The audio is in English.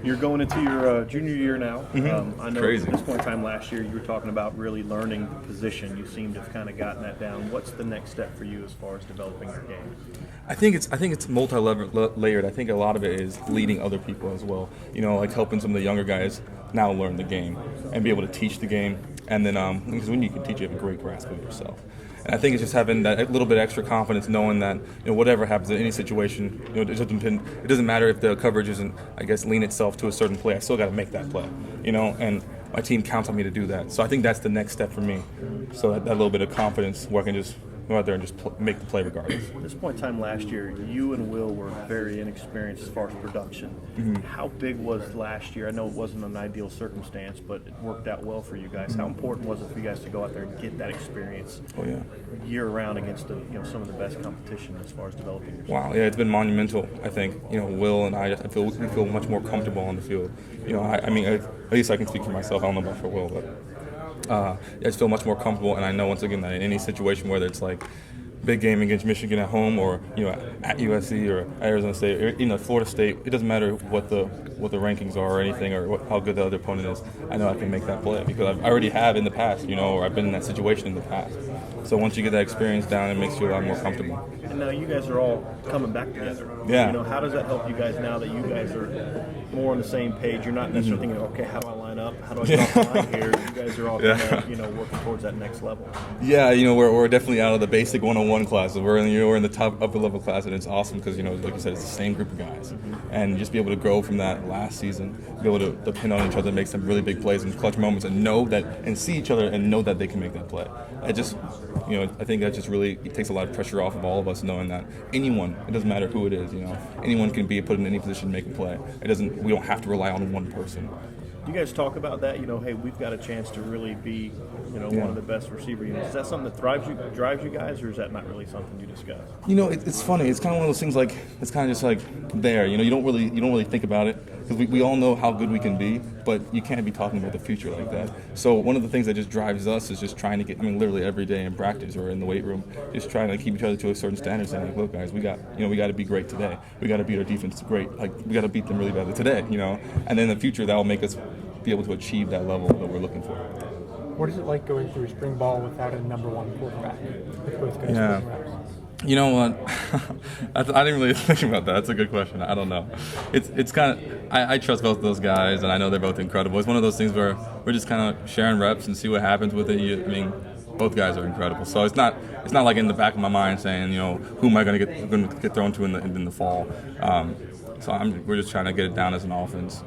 You're going into your junior year now. I know Crazy. at this point in time last year you were talking about really learning position. You seem to have kind of gotten that down. What's the next step for you as far as developing your game? I think it's multi-layered. I think a lot of it is leading other people as well. Like helping some of the younger guys now learn the game and be able to teach the game. And then because when you can teach, you have a great grasp of yourself. And I think it's just having that little bit extra confidence, knowing that whatever happens in any situation, it doesn't matter if the coverage isn't, I guess, lean itself to a certain play. I still got to make that play, and my team counts on me to do that. So I think that's the next step for me. So that little bit of confidence where I can just go out there and just make the play regardless. At this point in time last year, you and Will were very inexperienced as far as production. How big was last year? I know it wasn't an ideal circumstance, but it worked out well for you guys. How important was it for you guys to go out there and get that experience year-round against some of the best competition as far as developing yourself? Wow, yeah, it's been monumental. I think Will and I we feel much more comfortable on the field. At least I can speak for myself. I don't know about for Will, but. I just feel much more comfortable, and I know once again that in any situation, whether it's like big game against Michigan at home, or at USC or Arizona State, or Florida State, it doesn't matter what the rankings are or anything, or how good the other opponent is. I know I can make that play because I already have in the past, or I've been in that situation in the past. So once you get that experience down, it makes you a lot more comfortable. And now you guys are all coming back together. Yeah. How does that help you guys now that you guys are more on the same page? You're not necessarily thinking, okay, how do I line up? How do I get off the line here? You guys are all kind of, working towards that next level. Yeah, we're definitely out of the basic 101 class. We're in the top upper level class, and it's awesome because like you said, it's the same group of guys, and just be able to grow from that last season, be able to depend on each other, make some really big plays and clutch moments, and know that and see each other and know that they can make that play. I think that just really takes a lot of pressure off of all of us, knowing that anyone, it doesn't matter who it is, anyone can be put in any position to make a play. We don't have to rely on one person. Do you guys talk about that? Hey, we've got a chance to really be, one of the best receiver units. Is that something that drives you guys, or is that not really something you discuss? It's funny. It's kind of one of those things like it's kind of just like there. You don't really think about it because we all know how good we can be, but you can't be talking about the future like that. So one of the things that just drives us is just trying to get. Literally every day in practice or in the weight room, just trying to keep each other to a certain standard. Saying, like, look, guys, we got to be great today. We got to beat our defense great. Like we got to beat them really badly today. And then in the future that will make us be able to achieve that level that we're looking for. What is it like going through spring ball without a number one quarterback? With both guys Yeah. You know what? I didn't really think about that. That's a good question. I don't know. It's kind of I trust both of those guys, and I know they're both incredible. It's one of those things where we're just kind of sharing reps and see what happens with it. Both guys are incredible. So it's not like in the back of my mind saying, who am I going to get thrown to in the fall. So we're just trying to get it down as an offense.